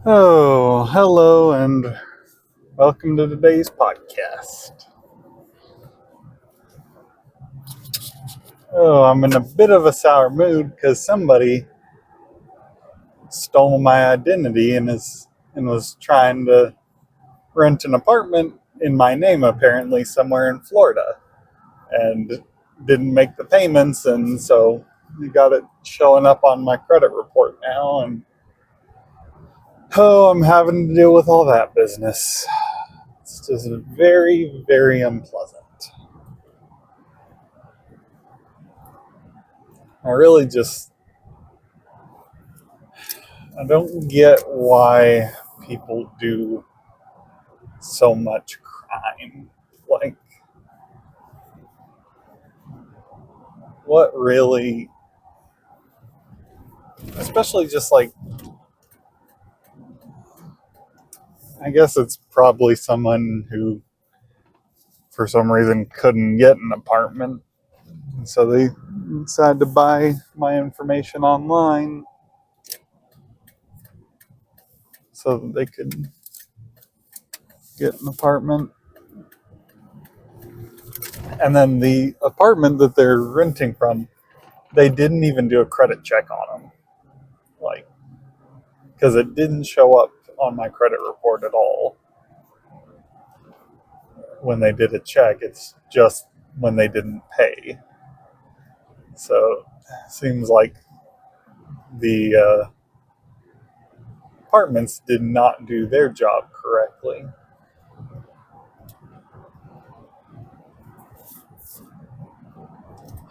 Oh, hello and welcome to today's podcast. Oh, I'm in a bit of a sour mood because somebody stole my identity and was trying to rent an apartment in my name apparently somewhere in Florida and didn't make the payments, and so you got it showing up on my credit report now, and I'm having to deal with all that business. It's just very, very unpleasant. I really just I don't get why people do so much crime. Like, what really, especially just like, I guess it's probably someone who, for some reason, couldn't get an apartment. So they decided to buy my information online so that they could get an apartment. And then the apartment that they're renting from, they didn't even do a credit check on them. Like, because it didn't show up on my credit report at all when they did a check. It's just when they didn't pay. So it seems like the apartments did not do their job correctly.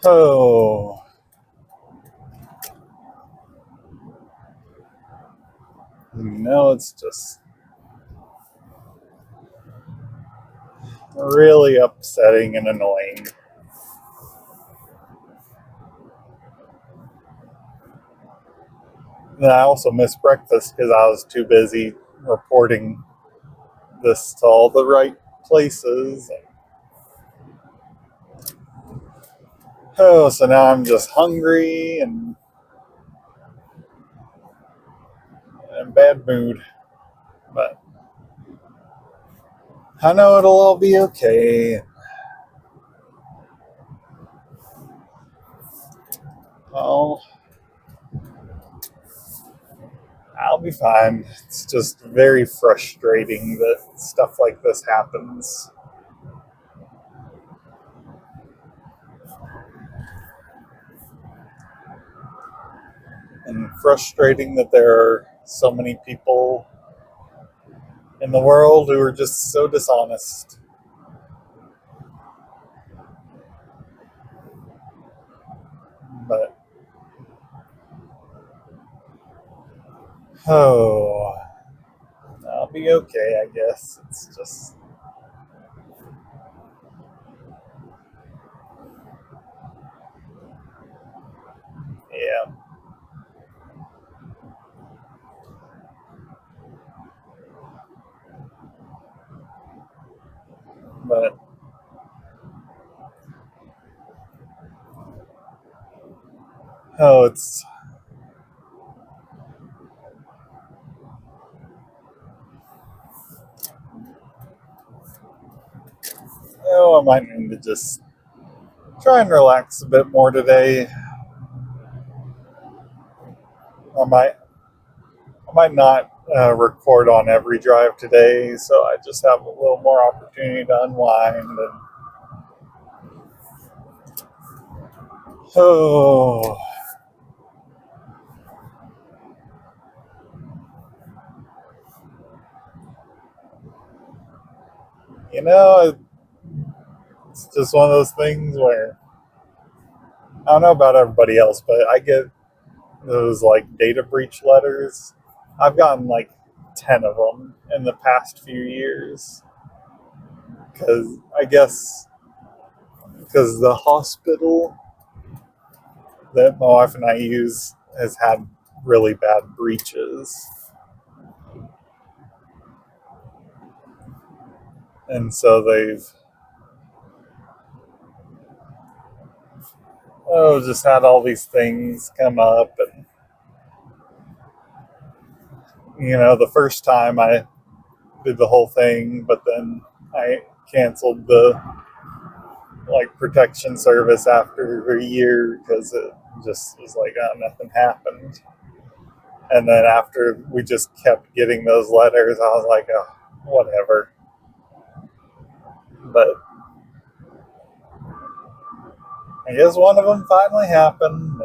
Oh, it's just really upsetting and annoying. And I also missed breakfast because I was too busy reporting this to all the right places. So now I'm just hungry and in a bad mood. But I know it'll all be okay. Well, I'll be fine. It's just very frustrating that stuff like this happens. And frustrating that there are so many people in the world who are just so dishonest. But, oh, I'll be okay, I guess. It's just, yeah. But, oh, it's, I might need to just try and relax a bit more today. I might I might not record on every drive today, so I just have a little more opportunity to unwind. And oh, you know, it's just one of those things where I don't know about everybody else, but I get those like data breach letters. I've gotten like 10 of them in the past few years because I guess because the hospital that my wife and I use has had really bad breaches. And so they've just had all these things come up, and the first time I did the whole thing, but then I canceled the protection service after a year because it just was like, oh, nothing happened. And then after we just kept getting those letters, I was like, oh, whatever. But I guess one of them finally happened.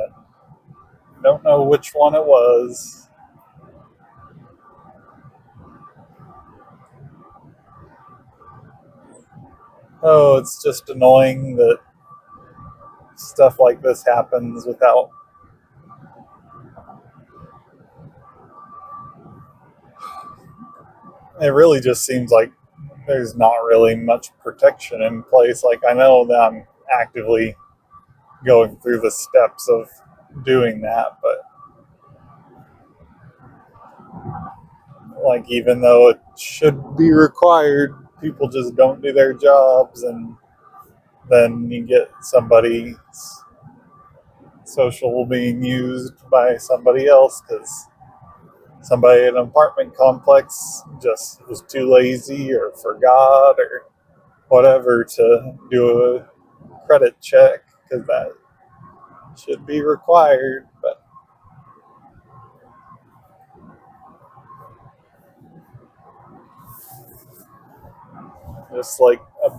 I don't know which one it was. Oh, it's just annoying that stuff like this happens without. It really just seems like there's not really much protection in place. Like, I know that I'm actively going through the steps of doing that, but even though it should be required, people just don't do their jobs, and then you get somebody's social being used by somebody else because somebody in an apartment complex just was too lazy or forgot or whatever to do a credit check because that should be required. But just like a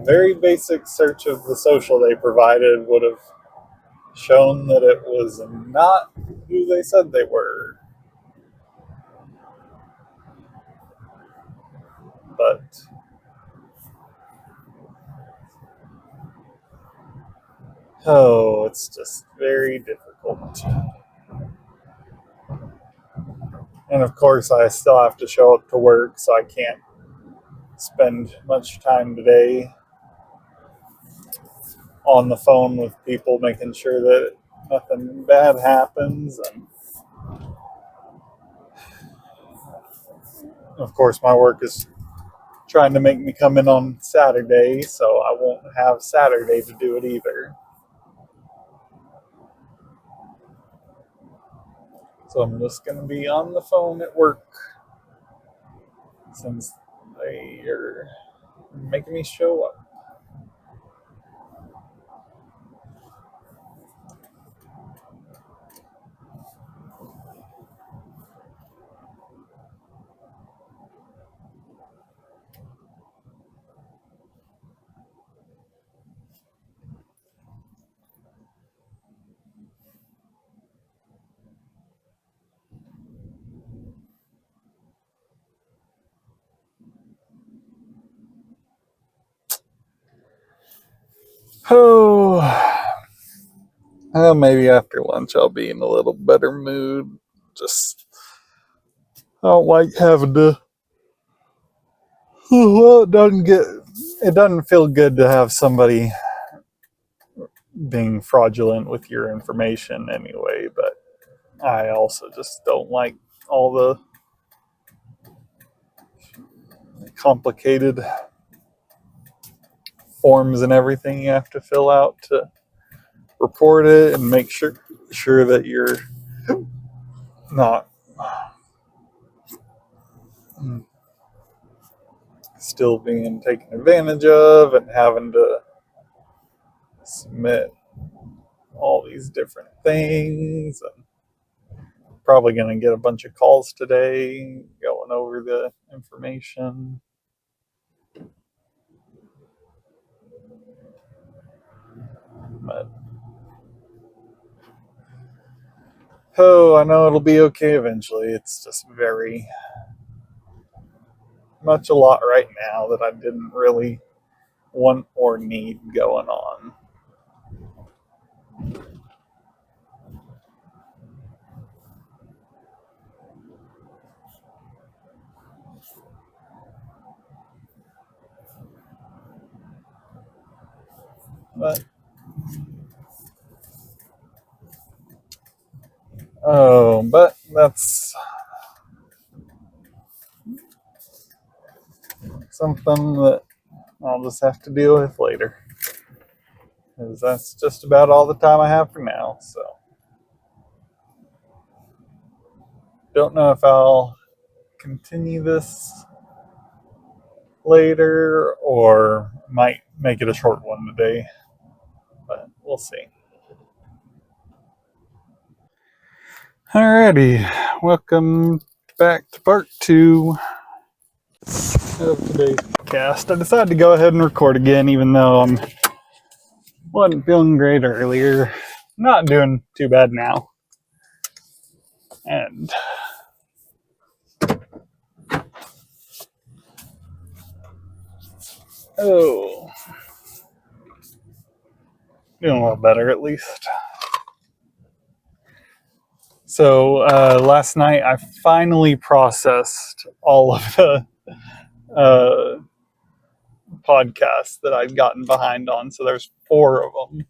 very basic search of the social they provided would have shown that it was not who they said they were. But oh, it's just very difficult. And of course, I still have to show up to work, so I can't spend much time today on the phone with people, making sure that nothing bad happens. And of course, my work is trying to make me come in on Saturday, so I won't have Saturday to do it either. So I'm just going to be on the phone at work since they are making me show up. Oh, maybe after lunch I'll be in a little better mood. Just, I don't like having to. Well, it doesn't feel good to have somebody being fraudulent with your information anyway, but I also just don't like all the complicated forms and everything you have to fill out to report it and make sure that you're not still being taken advantage of and having to submit all these different things. And probably going to get a bunch of calls today going over the information. But oh, I know it'll be okay eventually. It's just very much a lot right now that I didn't really want or need going on. But but that's something that I'll just have to deal with later. Because that's just about all the time I have for now. So Don't know if I'll continue this later or might make it a short one today, but we'll see. Alrighty, welcome back to part 2 of today's podcast. I decided to go ahead and record again, even though I wasn't feeling great earlier. Not doing too bad now. And doing a little better at least. So last night I finally processed all of the podcasts that I'd gotten behind on. So there's 4 of them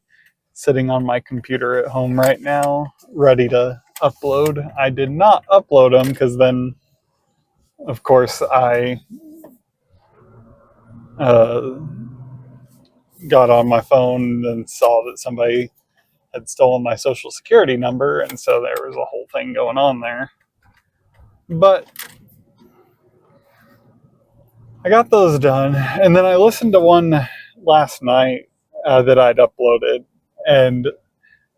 sitting on my computer at home right now, ready to upload. I did not upload them because then, of course, I got on my phone and saw that somebody had stolen my social security number, and so there was a whole thing going on there. But I got those done, and then I listened to one last night that I'd uploaded, and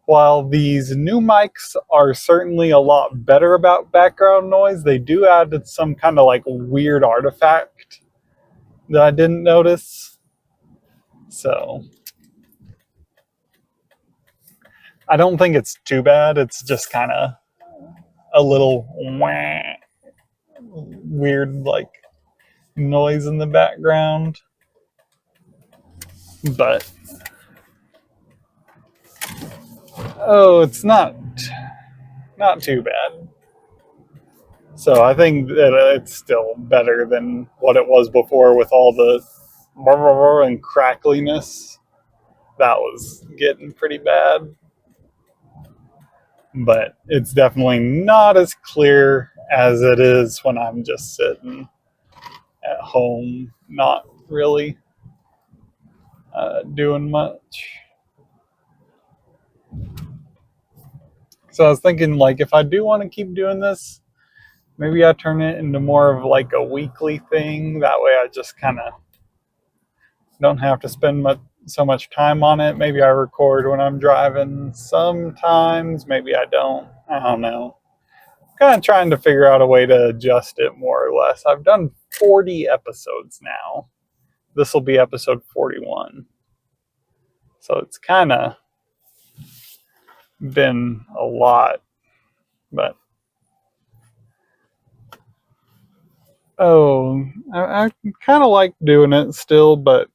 while these new mics are certainly a lot better about background noise, they do add some kind of like weird artifact that I didn't notice. So I don't think it's too bad. It's just kind of a little weird like noise in the background. But it's not too bad. So I think that it's still better than what it was before with all the and crackliness. That was getting pretty bad. But it's definitely not as clear as it is when I'm just sitting at home, not really doing much. So I was thinking, like, if I do want to keep doing this, maybe I turn it into more of like a weekly thing. That way I just kind of don't have to spend so much time on it. Maybe I record when I'm driving sometimes. Maybe I don't. I don't know. Kind of trying to figure out a way to adjust it more or less. I've done 40 episodes now. This will be episode 41. So it's kind of been a lot. But I kind of like doing it still, but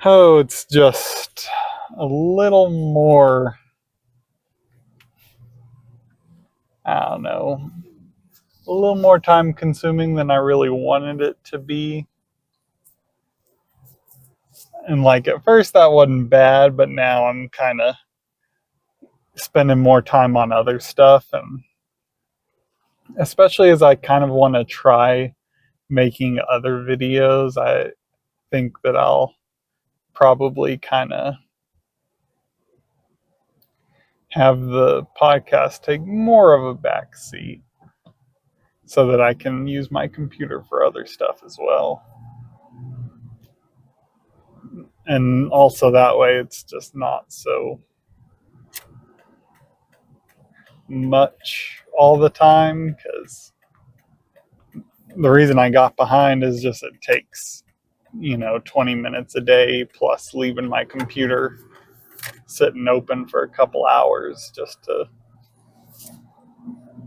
it's just a little more, I don't know, a little more time consuming than I really wanted it to be. And like at first that wasn't bad, but now I'm kind of spending more time on other stuff, and especially as I kind of want to try making other videos, I think that I'll probably kind of have the podcast take more of a back seat so that I can use my computer for other stuff as well. And also that way it's just not so much all the time, because the reason I got behind is just it takes 20 minutes a day plus leaving my computer sitting open for a couple hours just to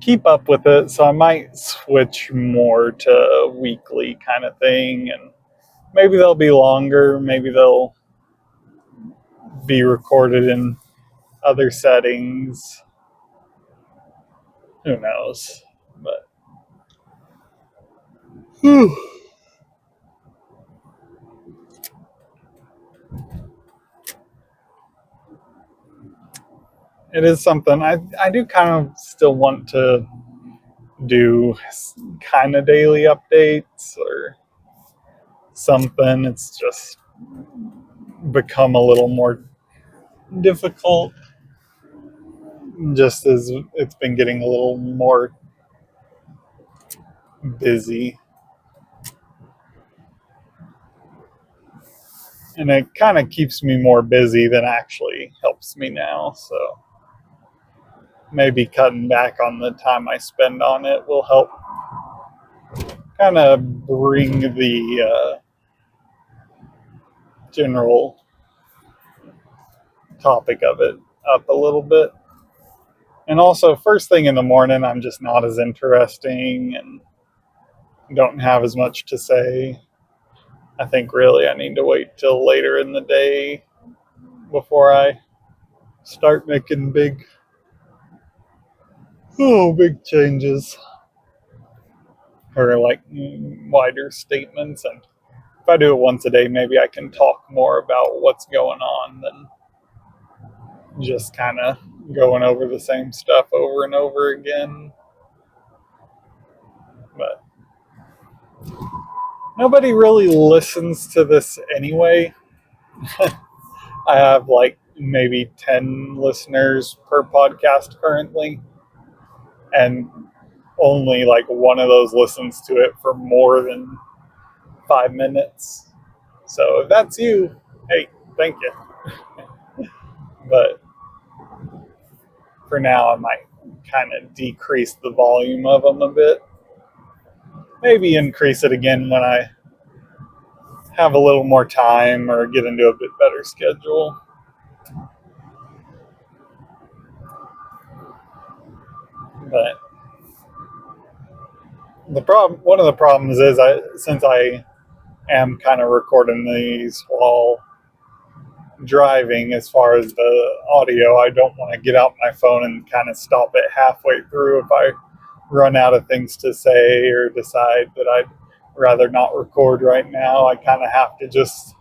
keep up with it. So I might switch more to a weekly kind of thing, and maybe they'll be longer, maybe they'll be recorded in other settings. Who knows? But it is something I do kind of still want to do, kind of daily updates or something. It's just become a little more difficult just as it's been getting a little more busy. And it kind of keeps me more busy than actually helps me now. So maybe cutting back on the time I spend on it will help kind of bring the general topic of it up a little bit. And also, first thing in the morning, I'm just not as interesting and don't have as much to say. I think really I need to wait till later in the day before I start making big changes or like wider statements. And if I do it once a day, maybe I can talk more about what's going on than just kind of going over the same stuff over and over again. But nobody really listens to this anyway. I have like maybe 10 listeners per podcast currently, and only like one of those listens to it for more than 5 minutes. So if that's you, hey, thank you. But for now, I might kind of decrease the volume of them a bit. Maybe increase it again when I have a little more time or get into a bit better schedule. But one of the problems is since I am kind of recording these while driving, as far as the audio, I don't want to get out my phone and kind of stop it halfway through if I run out of things to say or decide that I'd rather not record right now. I kind of have to just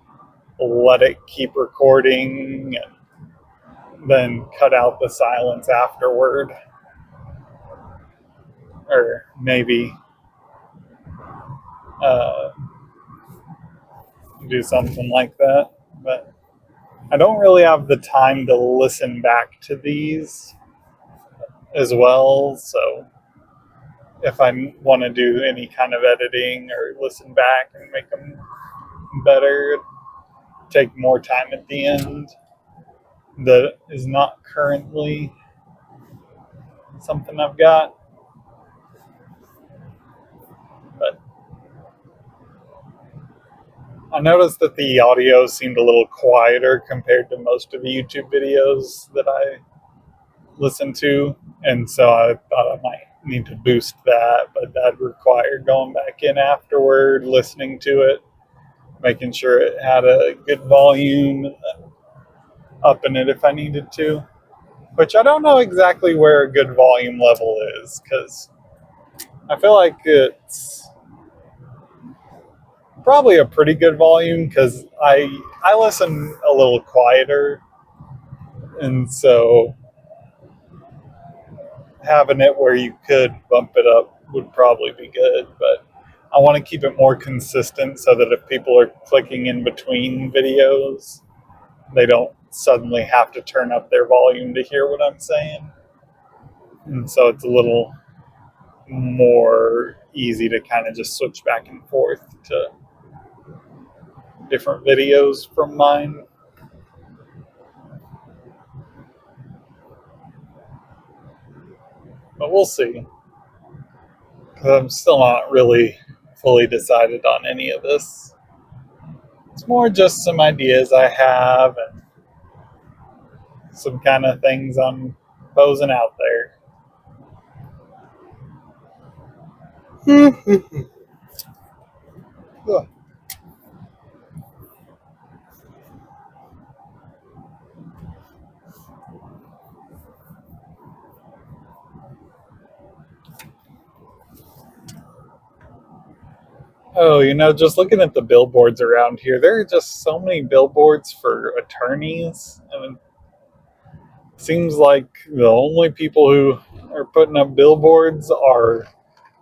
let it keep recording and then cut out the silence afterward, or maybe do something like that. But I don't really have the time to listen back to these as well. So if I want to do any kind of editing or listen back and make them better, take more time at the end. That is not currently something I've got. But I noticed that the audio seemed a little quieter compared to most of the YouTube videos that I listen to. And so I thought I might need to boost that, but that'd require going back in afterward, listening to it, making sure it had a good volume, upping it if I needed to. Which I don't know exactly where a good volume level is, because I feel like it's probably a pretty good volume, because I listen a little quieter, and so having it where you could bump it up would probably be good, but I want to keep it more consistent so that if people are clicking in between videos, they don't suddenly have to turn up their volume to hear what I'm saying. And so it's a little more easy to kind of just switch back and forth to different videos from mine. But we'll see. Because I'm still not really fully decided on any of this. It's more just some ideas I have and some kind of things I'm posing out there. Oh, just looking at the billboards around here, there are just so many billboards for attorneys. And it seems like the only people who are putting up billboards are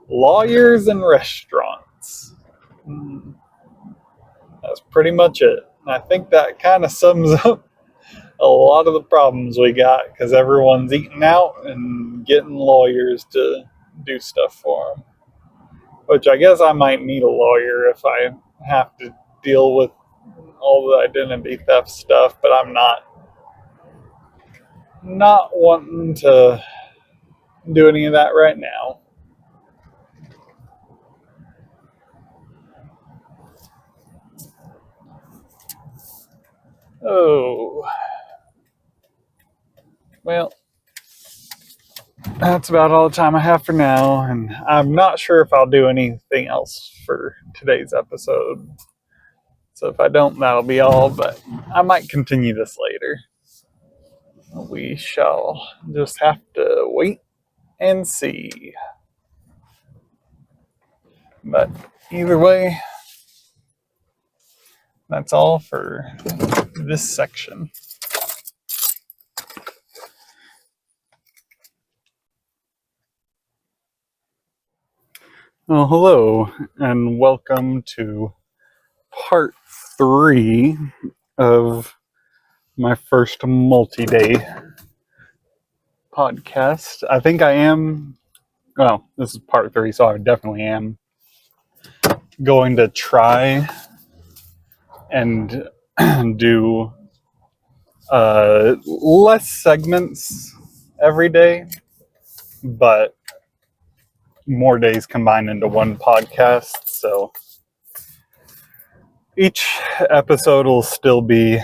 lawyers and restaurants. That's pretty much it. And I think that kind of sums up a lot of the problems we got because everyone's eating out and getting lawyers to do stuff for them. Which I guess I might need a lawyer if I have to deal with all the identity theft stuff, but I'm not wanting to do any of that right now. Oh, well, that's about all the time I have for now, and I'm not sure if I'll do anything else for today's episode. So if I don't, that'll be all, but I might continue this later. We shall just have to wait and see. But either way, that's all for this section. Well, hello, and welcome to part 3 of my first multi-day podcast. I think I am, well, this is part 3, so I definitely am going to try and do less segments every day, but more days combined into one podcast. So each episode will still be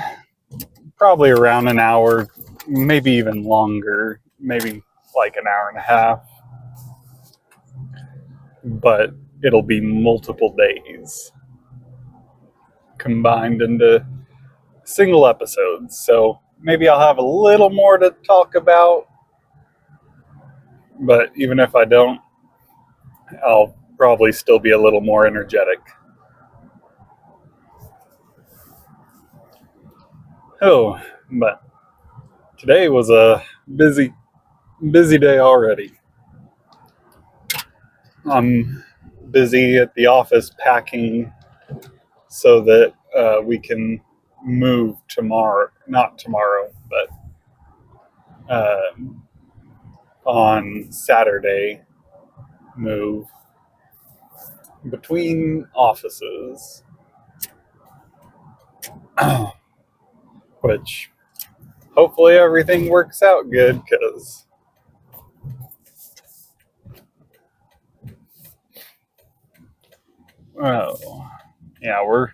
probably around an hour, maybe even longer, maybe like an hour and a half. But it'll be multiple days combined into single episodes. So maybe I'll have a little more to talk about. But even if I don't, I'll probably still be a little more energetic. Oh, but today was a busy day already. I'm busy at the office packing so that we can move tomorrow. Not tomorrow, but on Saturday, move between offices. Which hopefully everything works out good, because yeah, we're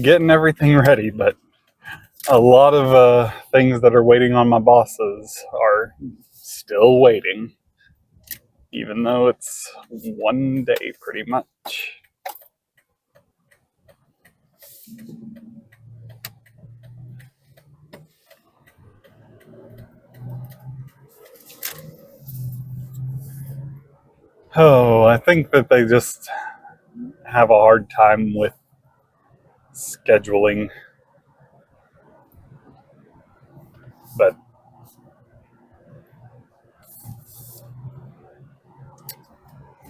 getting everything ready, but a lot of things that are waiting on my bosses are still waiting, even though it's one day pretty much. Oh, I think that they just have a hard time with scheduling. But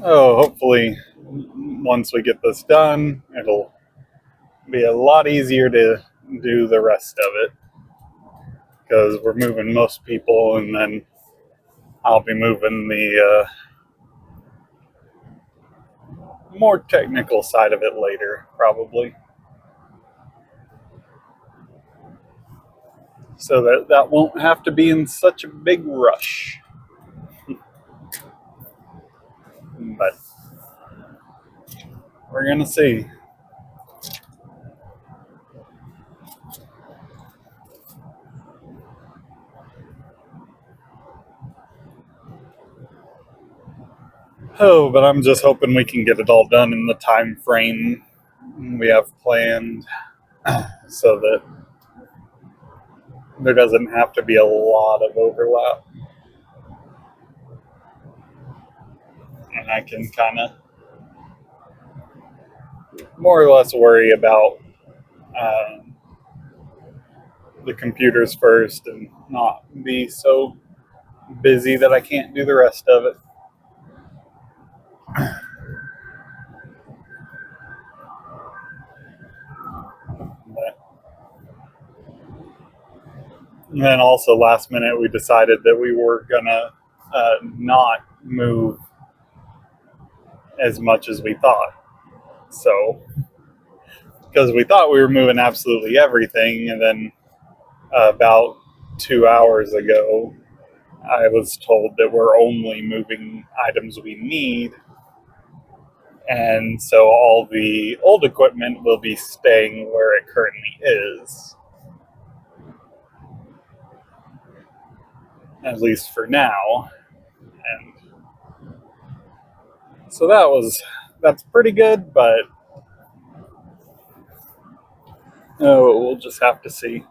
hopefully once we get this done, it'll be a lot easier to do the rest of it, because we're moving most people, and then I'll be moving the more technical side of it later, probably. So that won't have to be in such a big rush. But we're going to see. Oh, but I'm just hoping we can get it all done in the time frame we have planned, so that there doesn't have to be a lot of overlap. And I can kind of more or less worry about the computers first and not be so busy that I can't do the rest of it. But And then also last minute we decided that we were gonna not move as much as we thought. So, because we thought we were moving absolutely everything, and then about 2 hours ago, I was told that we're only moving items we need, and so all the old equipment will be staying where it currently is, at least for now. And so that's pretty good, but we'll just have to see.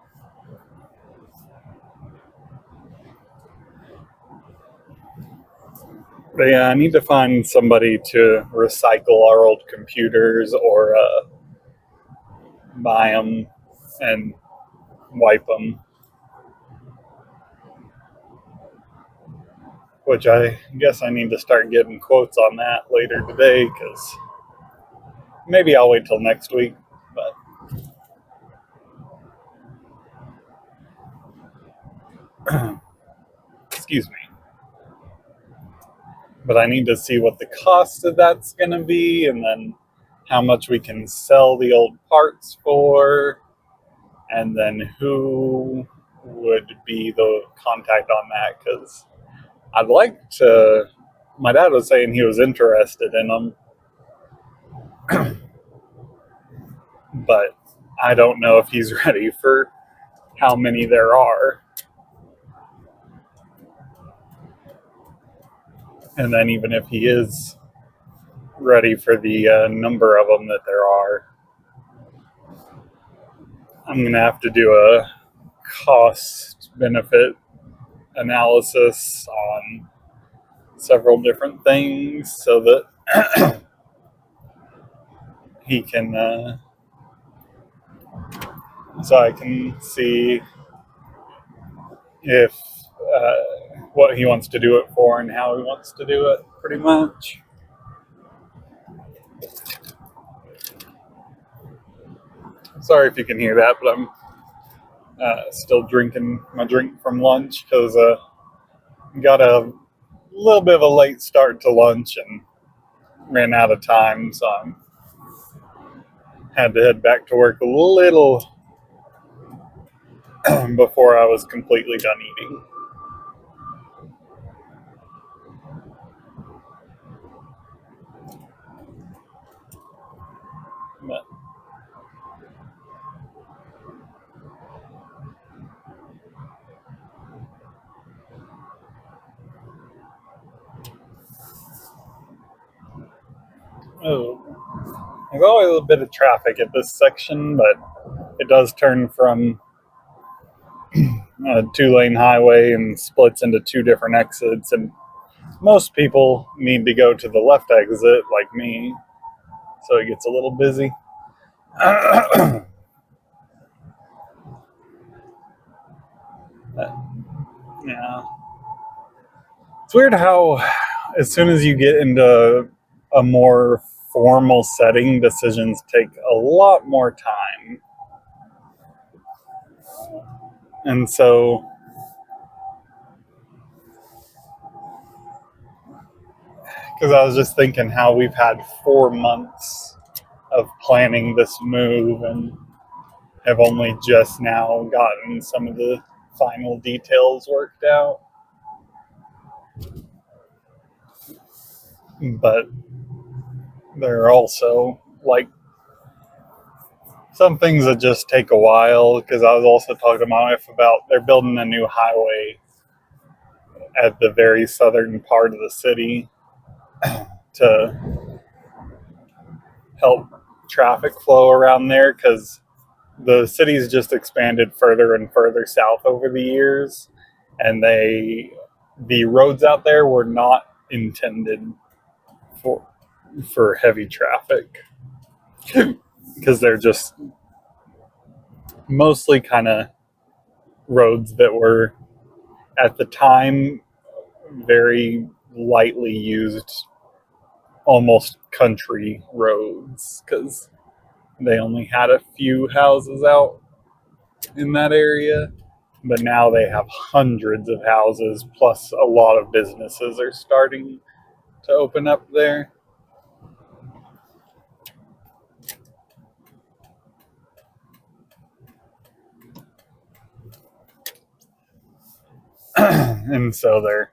But yeah, I need to find somebody to recycle our old computers or buy them and wipe them. Which I guess I need to start getting quotes on that later today, because maybe I'll wait till next week. But excuse me. But I need to see what the cost of that's going to be, and then how much we can sell the old parts for, and then who would be the contact on that, because I'd like to. My dad was saying he was interested in them, but I don't know if he's ready for how many there are. And then even if he is ready for the number of them that there are, I'm going to have to do a cost benefit analysis on several different things so that he can, so I can see if what he wants to do it for and how he wants to do it, pretty much. Sorry if you can hear that, but I'm still drinking my drink from lunch because got a little bit of a late start to lunch and ran out of time, so I had to head back to work a little before I was completely done eating. But, there's always a bit of traffic at this section, but it does turn from a 2-lane highway and splits into 2 different exits, and most people need to go to the left exit like me, so it gets a little busy. Yeah. It's weird how as soon as you get into a more formal setting, decisions take a lot more time. And so because I was just thinking how we've had 4 months of planning this move and have only just now gotten some of the final details worked out. But there are also like some things that just take a while, because I was also talking to my wife about they're building a new highway at the very southern part of the city to help traffic flow around there, because the city's just expanded further and further south over the years, and the roads out there were not intended for heavy traffic, because they're just mostly kind of roads that were at the time very lightly used, almost country roads, because they only had a few houses out in that area. but now they have hundreds of houses, plus a lot of businesses are starting to open up there. And so they're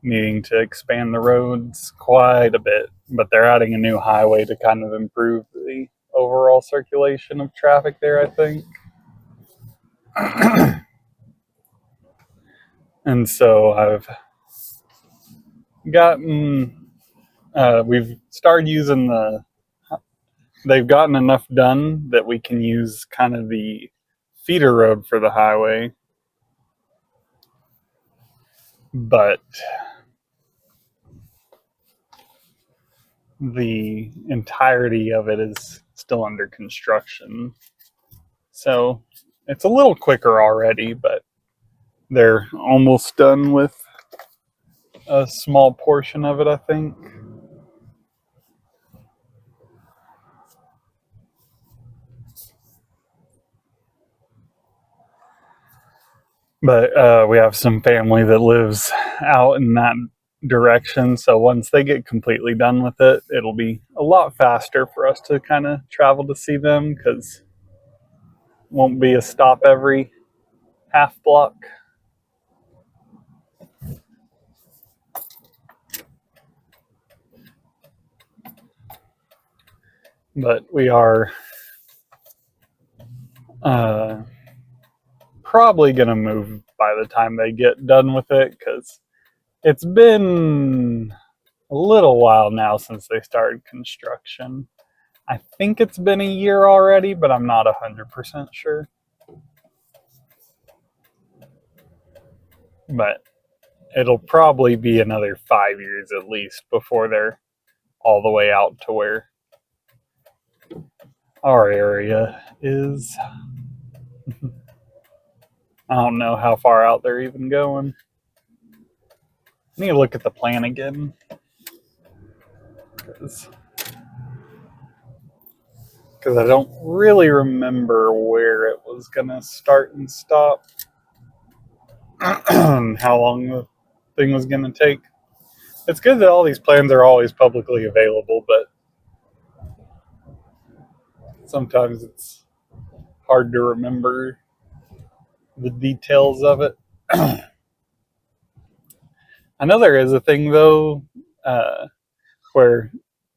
needing to expand the roads quite a bit, but they're adding a new highway to kind of improve the overall circulation of traffic there, I think. And so we've started using they've gotten enough done that we can use kind of the feeder road for the highway, but the entirety of it is still under construction. So it's a little quicker already, but they're almost done with a small portion of it, I think. But we have some family that lives out in that direction, so once they get completely done with it, it'll be a lot faster for us to kind of travel to see them, because it won't be a stop every half block. But we are probably going to move by the time they get done with it, because it's been a little while now since they started construction. I think it's been a year already, but I'm not 100% sure. But it'll probably be another 5 years at least before they're all the way out to where our area is. I don't know how far out they're even going. I need to look at the plan again, because I don't really remember where it was going to start and stop, and how long the thing was going to take. It's good that all these plans are always publicly available, but sometimes it's hard to remember the details of it. I know there is a thing, though, where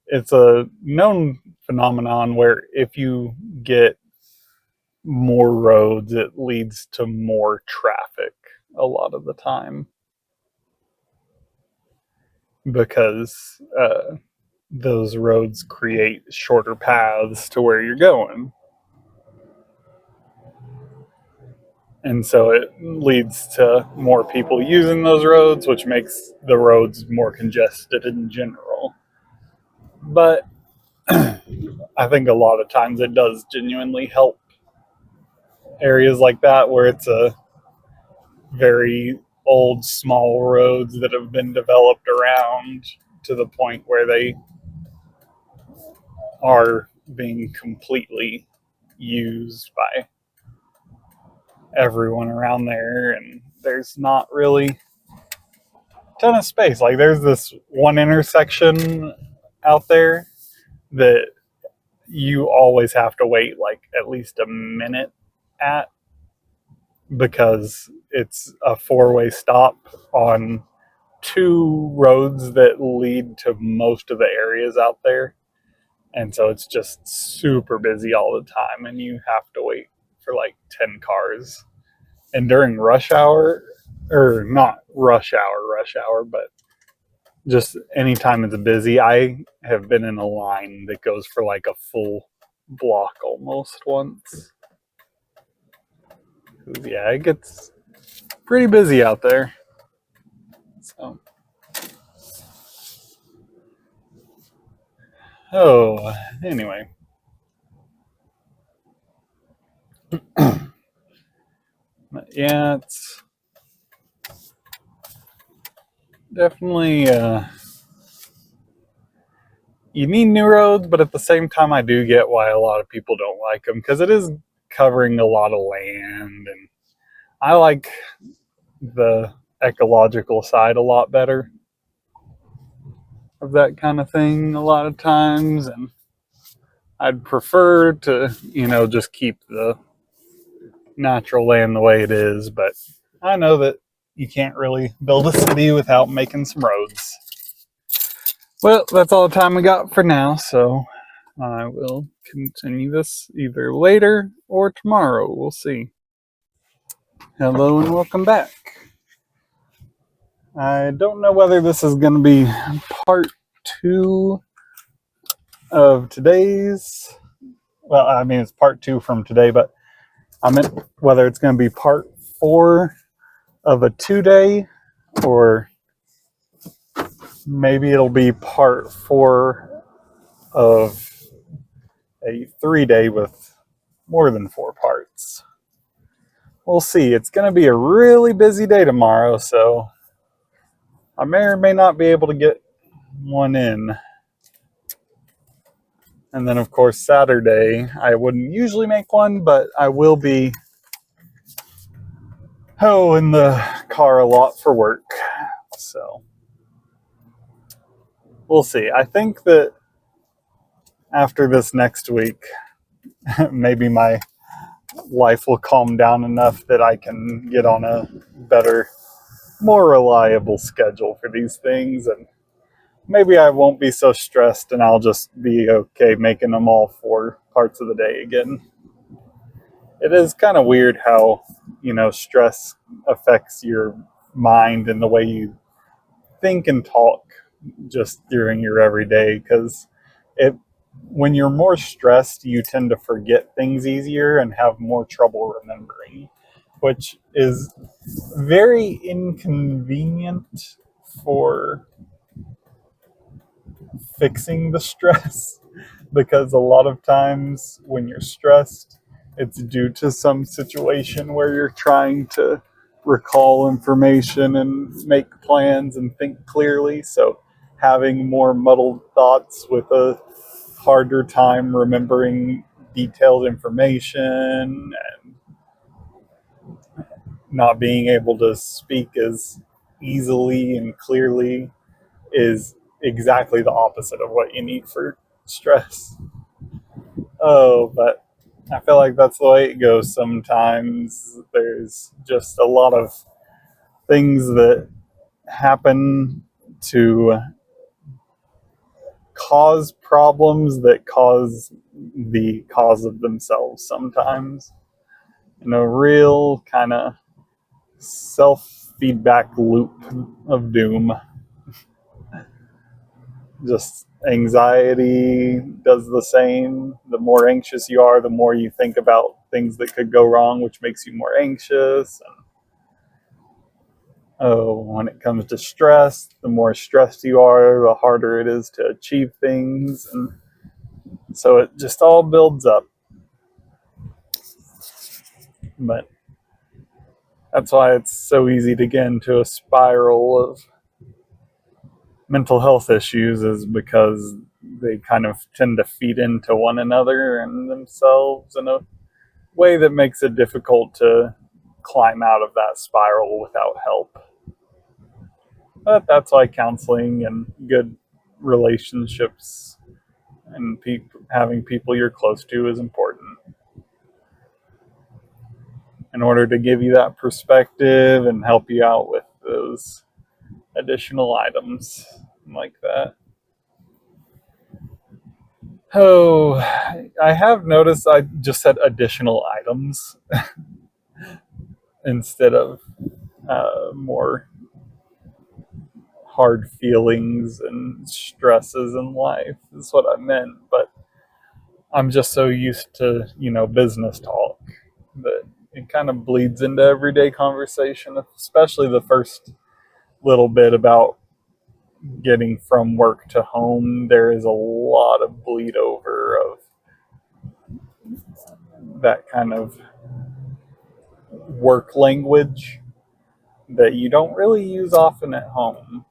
it's a known phenomenon where if you get more roads, it leads to more traffic a lot of the time, because those roads create shorter paths to where you're going. And so it leads to more people using those roads, which makes the roads more congested in general. But I think a lot of times it does genuinely help areas like that, where it's a very old, small roads that have been developed around to the point where they are being completely used by everyone around there, and there's not really a ton of space. Like, there's this one intersection out there that you always have to wait like at least a minute at, because it's a four-way stop on two roads that lead to most of the areas out there. And so it's just super busy all the time, and you have to wait for like 10 cars. And during rush hour, or not rush hour, but just anytime it's busy, I have been in a line that goes for like a full block almost once. Yeah, it gets pretty busy out there. So, anyway. Yeah, it's definitely you need new roads, but at the same time, I do get why a lot of people don't like them, because it is covering a lot of land, and I like the ecological side a lot better of that kind of thing a lot of times, and I'd prefer to, just keep the natural land the way it is, but I know that you can't really build a city without making some roads. Well, that's all the time we got for now, so I will continue this either later or tomorrow. We'll see. Hello and welcome back. I don't know whether this is going to be part 2 of today's. Well, I mean, it's part 2 from today, but I meant whether it's going to be part 4 of a 2-day, or maybe it'll be part 4 of a 3-day with more than 4 parts. We'll see. It's going to be a really busy day tomorrow, so I may or may not be able to get one in. And then, of course, Saturday, I wouldn't usually make one, but I will be in the car a lot for work. So we'll see. I think that after this next week, maybe my life will calm down enough that I can get on a better, more reliable schedule for these things, and maybe I won't be so stressed and I'll just be okay making them all 4 parts of the day again. It is kind of weird how, stress affects your mind and the way you think and talk just during your everyday, because when you're more stressed, you tend to forget things easier and have more trouble remembering, which is very inconvenient for fixing the stress, because a lot of times when you're stressed, it's due to some situation where you're trying to recall information and make plans and think clearly. So having more muddled thoughts with a harder time remembering detailed information and not being able to speak as easily and clearly is exactly the opposite of what you need for stress. Oh, but I feel like that's the way it goes sometimes. There's just a lot of things that happen to cause problems that cause the cause of themselves sometimes, in a real kind of self-feedback loop of doom. Just anxiety does the same. The more anxious you are, the more you think about things that could go wrong, which makes you more anxious. And when it comes to stress, the more stressed you are, the harder it is to achieve things. And so it just all builds up. But that's why it's so easy to get into a spiral of mental health issues, is because they kind of tend to feed into one another and themselves in a way that makes it difficult to climb out of that spiral without help. But that's why counseling and good relationships and having people you're close to is important, in order to give you that perspective and help you out with those additional items like that. Oh, I have noticed I just said additional items instead of more hard feelings and stresses in life, is what I meant. But I'm just so used to, business talk that it kind of bleeds into everyday conversation, especially the first little bit about getting from work to home. There is a lot of bleed over of that kind of work language that you don't really use often at home.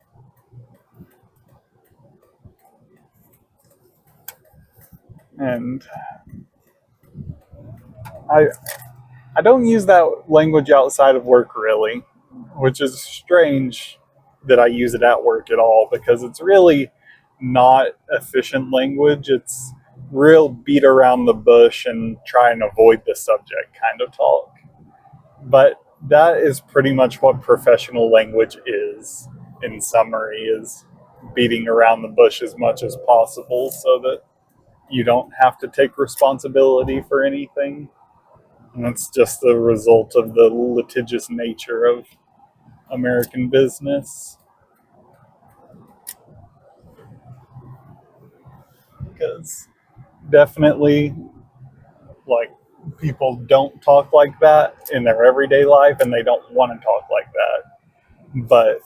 And I don't use that language outside of work really, which is strange that I use it at work at all because it's really not efficient language. It's real beat around the bush and try and avoid the subject kind of talk. But that is pretty much what professional language is, in summary, is beating around the bush as much as possible so that you don't have to take responsibility for anything. And that's just the result of the litigious nature of American business. Because definitely, like, people don't talk like that in their everyday life and they don't want to talk like that. But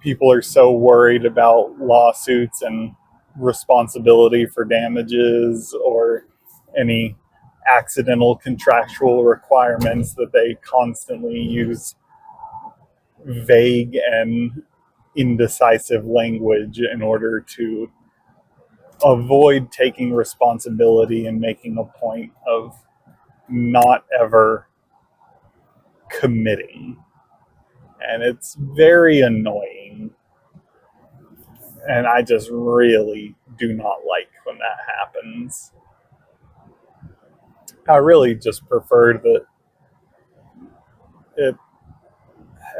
people are so worried about lawsuits and responsibility for damages or any accidental contractual requirements that they constantly use vague and indecisive language in order to avoid taking responsibility and making a point of not ever committing. And it's very annoying. And I just really do not like when that happens. I really just prefer that it,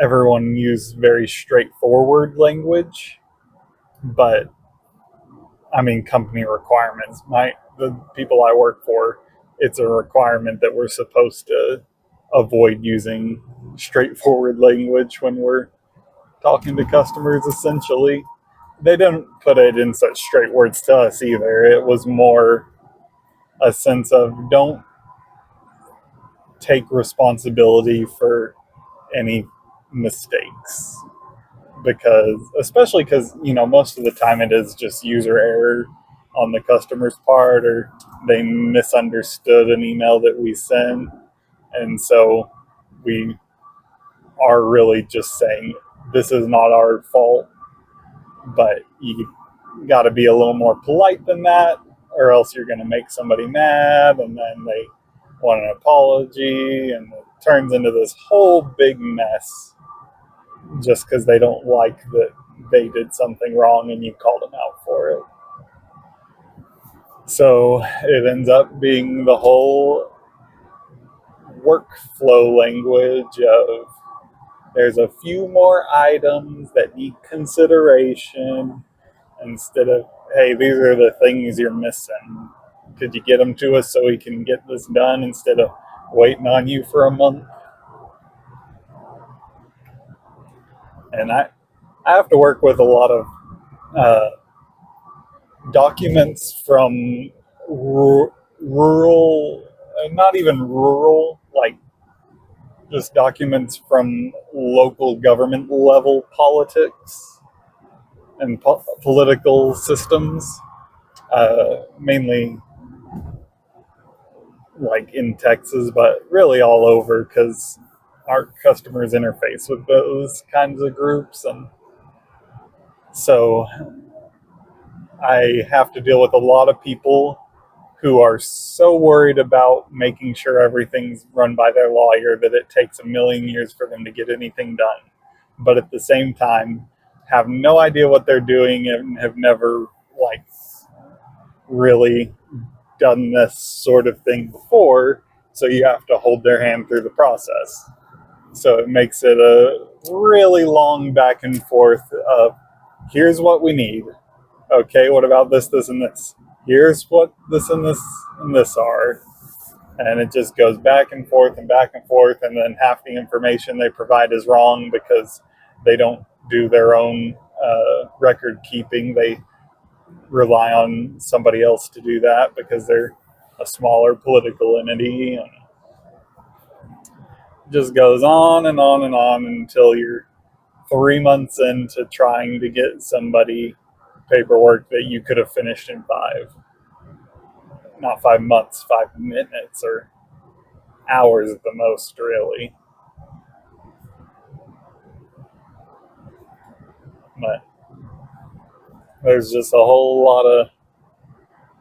everyone use very straightforward language, but I mean company requirements. The people I work for, it's a requirement that we're supposed to avoid using straightforward language when we're talking to customers. Essentially, they don't put it in such straight words to us either. It was more a sense of don't take responsibility for any mistakes, because especially because most of the time it is just user error on the customer's part, or they misunderstood an email that we sent, and so we are really just saying this is not our fault, but you got to be a little more polite than that, or else you're going to make somebody mad, and then they want an apology, and it turns into this whole big mess just because they don't like that they did something wrong and you called them out for it. So it ends up being the whole workflow language of there's a few more items that need consideration instead of, hey, these are the things you're missing. Could you get them to us so we can get this done instead of waiting on you for a month? And I have to work with a lot of uh, documents from rural, not even rural, like just documents from local government level politics and political systems, mainly like in Texas, but really all over because our customers interface with those kinds of groups. And so I have to deal with a lot of people who are so worried about making sure everything's run by their lawyer that it takes a million years for them to get anything done. But at the same time, have no idea what they're doing and have never like really done this sort of thing before. So you have to hold their hand through the process. So it makes it a really long back and forth of here's what we need. Okay, what about this, this, and this? Here's what this and this are. And it just goes back and forth and back and forth. And then half the information they provide is wrong because they don't do their own record keeping. They rely on somebody else to do that because they're a smaller political entity. And it just goes on and on and on until you're 3 months into trying to get somebody paperwork that you could have finished in not 5 months, 5 minutes or hours at the most, really. But there's just a whole lot of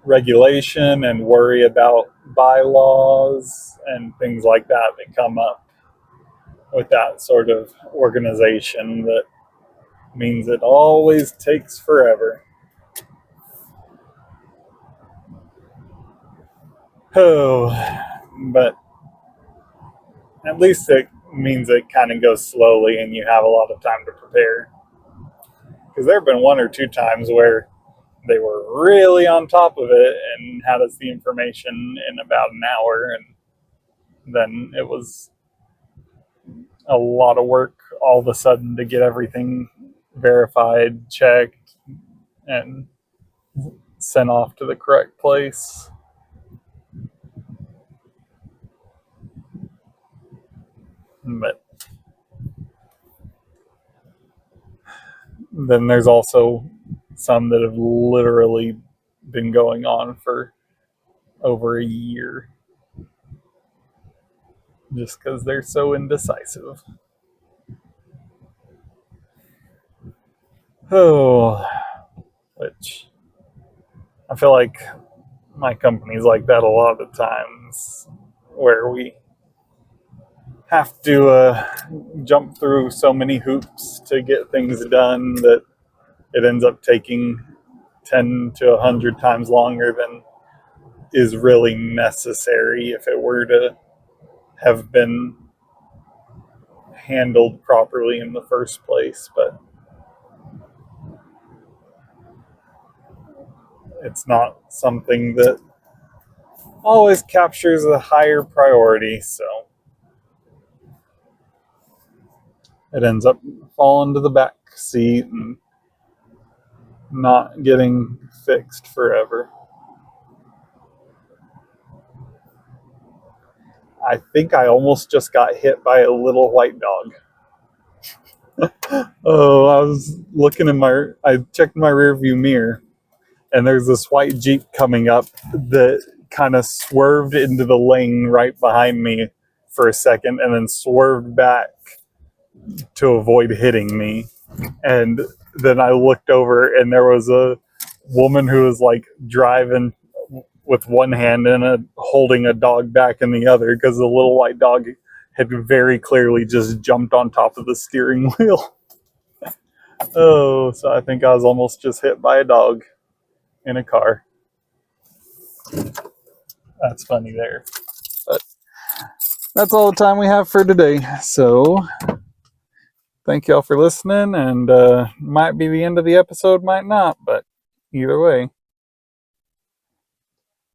regulation and worry about bylaws and things like that that come up with that sort of organization that means it always takes forever. Oh, but at least it means it kind of goes slowly and you have a lot of time to prepare. Because there have been one or two times where they were really on top of it and had us the information in about an hour, and then it was a lot of work all of a sudden to get everything verified, checked, and sent off to the correct place. But then there's also some that have literally been going on for over a year just because they're so indecisive. Oh, which I feel like my company's like that a lot of the times, where we have to jump through so many hoops to get things done that it ends up taking 10 to 100 times longer than is really necessary if it were to have been handled properly in the first place. But it's not something that always captures a higher priority, so it ends up falling to the back seat and not getting fixed forever. I think I almost just got hit by a little white dog. Oh, I checked my rear view mirror, and there's this white Jeep coming up that kind of swerved into the lane right behind me for a second and then swerved back to avoid hitting me. And then I looked over and there was a woman who was like driving with one hand and holding a dog back in the other, because the little white dog had very clearly just jumped on top of the steering wheel. Oh, so I think I was almost just hit by a dog in a car. That's funny there. But that's all the time we have for today. So thank y'all for listening, and might be the end of the episode, might not, but either way.